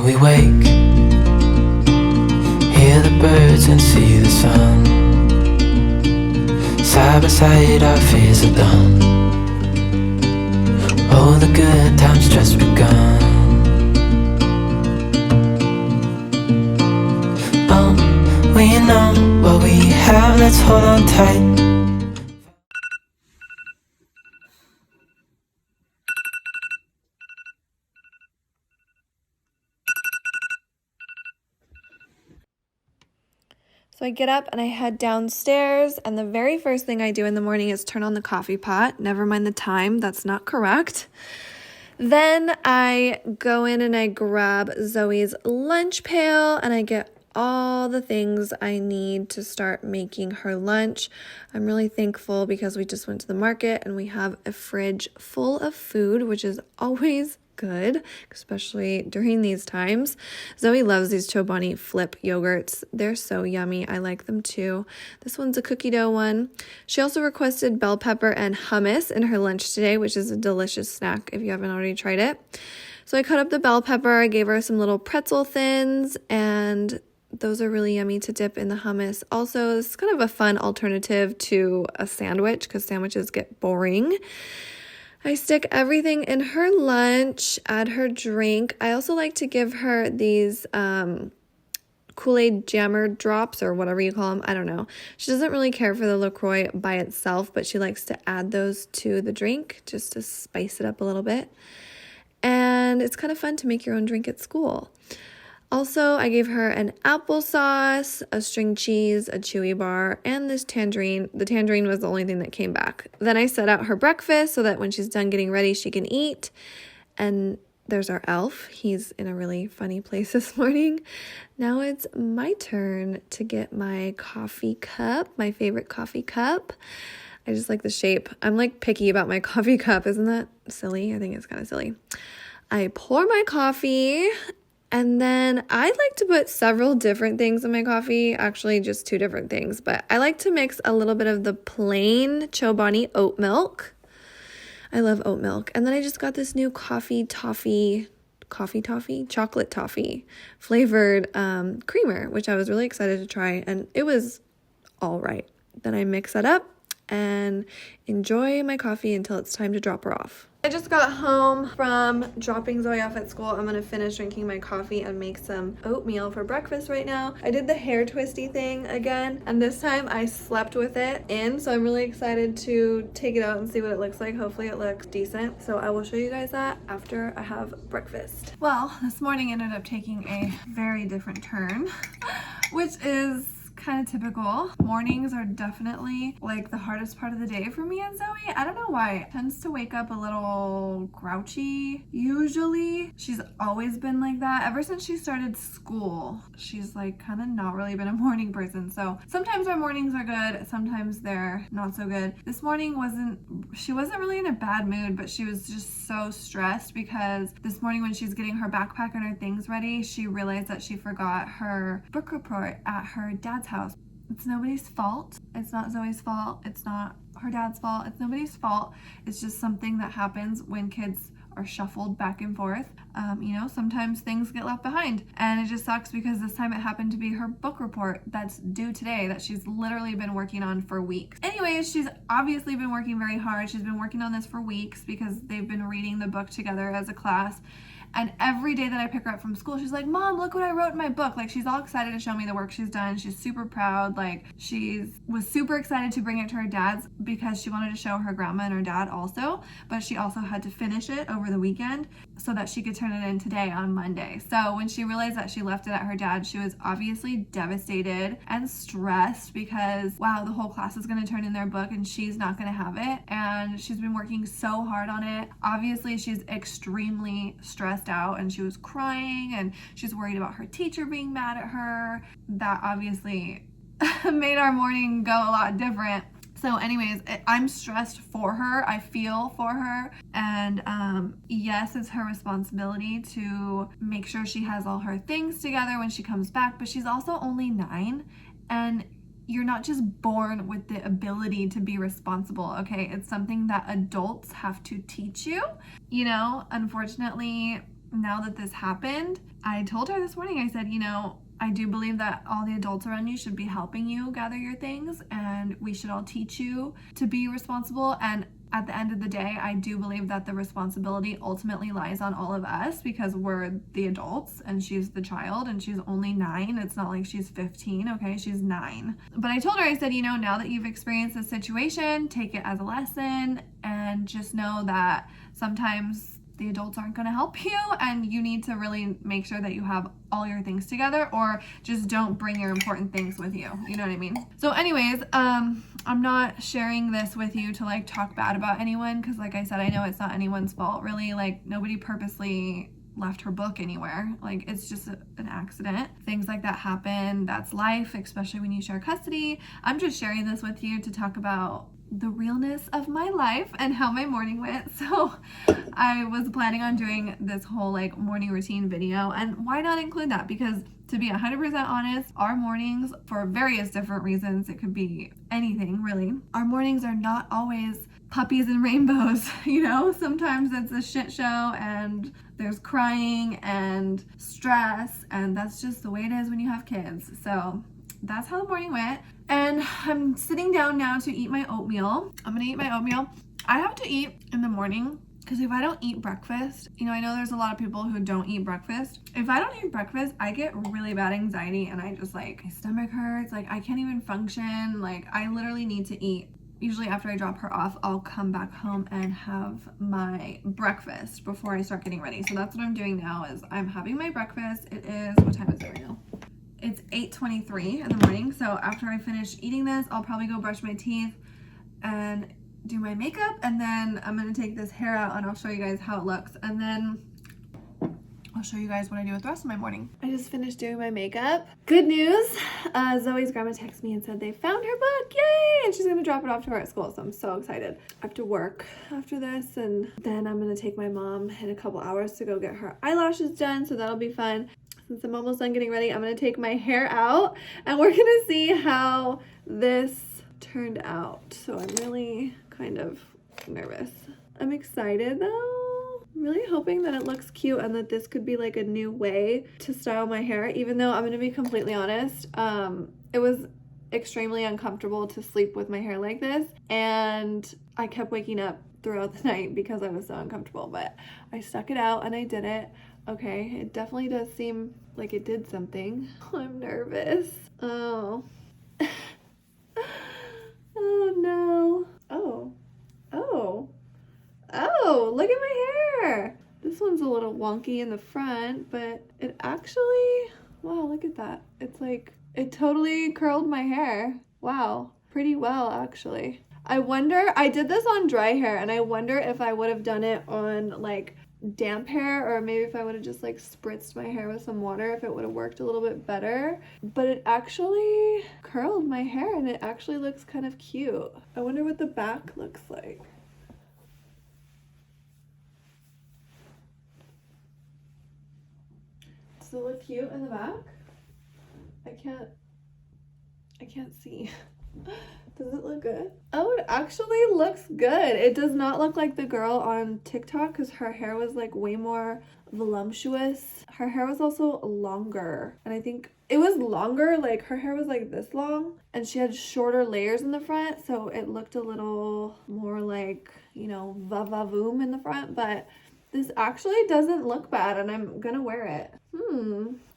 we wake, hear the birds and see the sun. Side by side our fears are done. Oh, the good times just begun. We know what we have, let's hold on tight. So I get up and I head downstairs, and the very first thing I do in the morning is turn on the coffee pot. Never mind the time, that's not correct. Then I go in and I grab Zoe's lunch pail and I get all the things I need to start making her lunch. I'm really thankful because we just went to the market and we have a fridge full of food, which is always good, especially during these times. Zoe loves these Chobani Flip yogurts. They're so yummy. I like them too. This one's a cookie dough one. She also requested bell pepper and hummus in her lunch today, which is a delicious snack if you haven't already tried it. So I cut up the bell pepper. I gave her some little pretzel thins, and those are really yummy to dip in the hummus. Also, it's kind of a fun alternative to a sandwich because sandwiches get boring. I stick everything in her lunch, add her drink. I also like to give her these Kool-Aid jammer drops or whatever you call them. I don't know. She doesn't really care for the LaCroix by itself, but she likes to add those to the drink just to spice it up a little bit. And it's kind of fun to make your own drink at school. Also, I gave her an applesauce, a string cheese, a chewy bar, and this tangerine. The tangerine was the only thing that came back. Then I set out her breakfast so that when she's done getting ready, she can eat. And there's our elf. He's in a really funny place this morning. Now it's my turn to get my coffee cup, my favorite coffee cup. I just like the shape. I'm like picky about my coffee cup. Isn't that silly? I think it's kind of silly. I pour my coffee. And then I like to put several different things in my coffee, actually just 2 different things, but I like to mix a little bit of the plain Chobani oat milk. I love oat milk. And then I just got this new chocolate toffee flavored creamer, which I was really excited to try, and it was all right. Then I mix that up and enjoy my coffee until it's time to drop her off. I just got home from dropping Zoe off at school. I'm gonna finish drinking my coffee and make some oatmeal for breakfast right now. I did the hair twisty thing again, and this time I slept with it in, so I'm really excited to take it out and see what it looks like. Hopefully it looks decent. So I will show you guys that after I have breakfast. Well, this morning ended up taking a very different turn, which is kind of typical. Mornings are definitely like the hardest part of the day for me and Zoe. I don't know why. Tends to wake up a little grouchy usually. She's always been like that ever since she started school. She's like kind of not really been a morning person. So sometimes our mornings are good, sometimes they're not so good. This morning she wasn't really in a bad mood, but she was just so stressed because this morning when she's getting her backpack and her things ready, she realized that she forgot her book report at her dad's house. It's nobody's fault. It's not Zoe's fault. It's not her dad's fault. It's nobody's fault. It's just something that happens when kids are shuffled back and forth. Sometimes things get left behind, and it just sucks because this time it happened to be her book report that's due today that she's literally been working on for weeks. Anyways, she's obviously been working very hard. She's been working on this for weeks because they've been reading the book together as a class. And every day that I pick her up from school, she's like, Mom, look what I wrote in my book. Like, she's all excited to show me the work she's done. She's super proud. Like, was super excited to bring it to her dad's because she wanted to show her grandma and her dad also. But she also had to finish it over the weekend so that she could turn it in today on Monday. So when she realized that she left it at her dad's, she was obviously devastated and stressed because, wow, the whole class is going to turn in their book and she's not going to have it. And she's been working so hard on it. Obviously, she's extremely stressed out and she was crying and she's worried about her teacher being mad at her. That obviously made our morning go a lot different. So anyways, I'm stressed for her. I feel for her. And yes, it's her responsibility to make sure she has all her things together when she comes back, but she's also only 9, and you're not just born with the ability to be responsible, okay? It's something that adults have to teach you. Unfortunately, now that this happened, I told her this morning, I said, you know, I do believe that all the adults around you should be helping you gather your things, and we should all teach you to be responsible. And at the end of the day, I do believe that the responsibility ultimately lies on all of us because we're the adults and she's the child, and she's only 9. It's not like she's 15, okay? She's 9. But I told her, I said, you know, now that you've experienced this situation, take it as a lesson and just know that sometimes the adults aren't going to help you, and you need to really make sure that you have all your things together, or just don't bring your important things with you. You know what I mean? So anyways, I'm not sharing this with you to like talk bad about anyone, because like I said, I know it's not anyone's fault really. Like, nobody purposely left her book anywhere. Like, it's just an accident. Things like that happen. That's life, especially when you share custody. I'm just sharing this with you to talk about the realness of my life and how my morning went. So I was planning on doing this whole like morning routine video, and why not include that? Because to be 100% honest, our mornings, for various different reasons, it could be anything really, our mornings are not always puppies and rainbows. You know, sometimes it's a shit show and there's crying and stress, and that's just the way it is when you have kids. So that's how the morning went. And I'm sitting down now to eat my oatmeal. I'm gonna eat my oatmeal. I have to eat in the morning because if I don't eat breakfast, you know, I know there's a lot of people who don't eat breakfast. If I don't eat breakfast, I get really bad anxiety, and I just like, my stomach hurts. Like, I can't even function. Like, I literally need to eat. Usually after I drop her off, I'll come back home and have my breakfast before I start getting ready. So that's what I'm doing now, is I'm having my breakfast. It is, what time is it right now? It's 8:23 in the morning. So after I finish eating this, I'll probably go brush my teeth and do my makeup, and then I'm gonna take this hair out and I'll show you guys how it looks, and then I'll show you guys what I do with the rest of my morning. I just finished doing my makeup. Good news, Zoe's grandma texted me and said they found her book, yay! And she's gonna drop it off to her at school, so I'm so excited. I have to work after this, and then I'm gonna take my mom in a couple hours to go get her eyelashes done, so that'll be fun. Since I'm almost done getting ready, I'm gonna take my hair out and we're gonna see how this turned out. So I'm really kind of nervous. I'm excited though. I'm really hoping that it looks cute and that this could be like a new way to style my hair, even though I'm gonna be completely honest, it was extremely uncomfortable to sleep with my hair like this, and I kept waking up throughout the night because I was so uncomfortable, but I stuck it out and I did it. Okay, it definitely does seem like it did something. I'm nervous. Oh. Oh no. Oh, look at my hair. This one's a little wonky in the front, but it actually, wow, look at that. It's like, it totally curled my hair. Wow, pretty well actually. I wonder, I did this on dry hair, and I wonder if I would have done it on like damp hair, or maybe if I would have just like spritzed my hair with some water, if it would have worked a little bit better. But it actually curled my hair, and it actually looks kind of cute. I wonder what the back looks like. Does it look cute in the back? I can't see. Does it look good? Oh, it actually looks good. It does not look like the girl on TikTok, because her hair was like way more voluptuous. Her hair was also longer, and I think it was longer, like her hair was like this long, and she had shorter layers in the front, so it looked a little more like, you know, va-va-voom in the front. But this actually doesn't look bad, and I'm gonna wear it.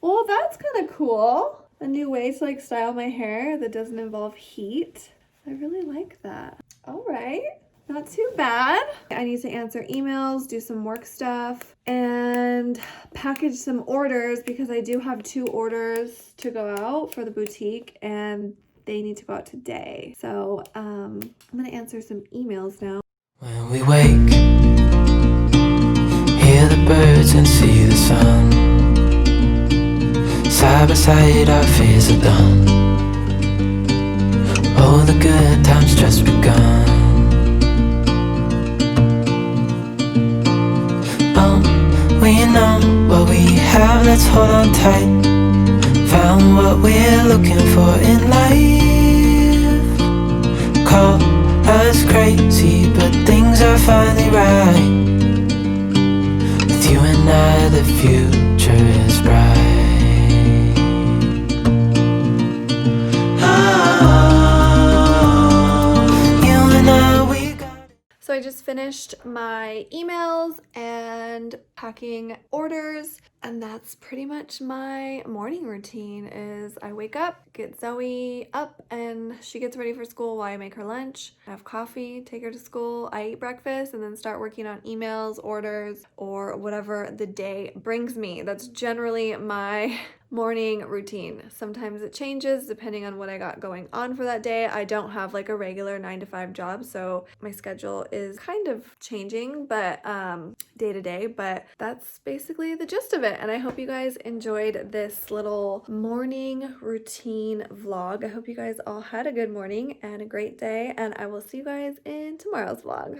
Well, that's kind of cool. A new way to like style my hair that doesn't involve heat. I really like that. All right, not too bad. I need to answer emails, do some work stuff, and package some orders, because I do have 2 orders to go out for the boutique, and they need to go out today. So I'm gonna answer some emails now. When we wake, hear the birds and see the sun. Side by side our fears are done. All the good times just begun. We know what we have, let's hold on tight. Found what we're looking for in life. Call us crazy, but things are finally right. With you and I, the future is bright. So I just finished my emails and packing orders, and that's pretty much my morning routine. Is I wake up, get Zoe up, and she gets ready for school while I make her lunch. I have coffee, take her to school, I eat breakfast, and then start working on emails, orders, or whatever the day brings me. That's generally my morning routine. Sometimes it changes depending on what I got going on for that day. I don't have like a regular 9-to-5 job, so my schedule is kind of changing, but day to day, but that's basically the gist of it. And I hope you guys enjoyed this little morning routine vlog. I hope you guys all had a good morning and a great day, and I will see you guys in tomorrow's vlog.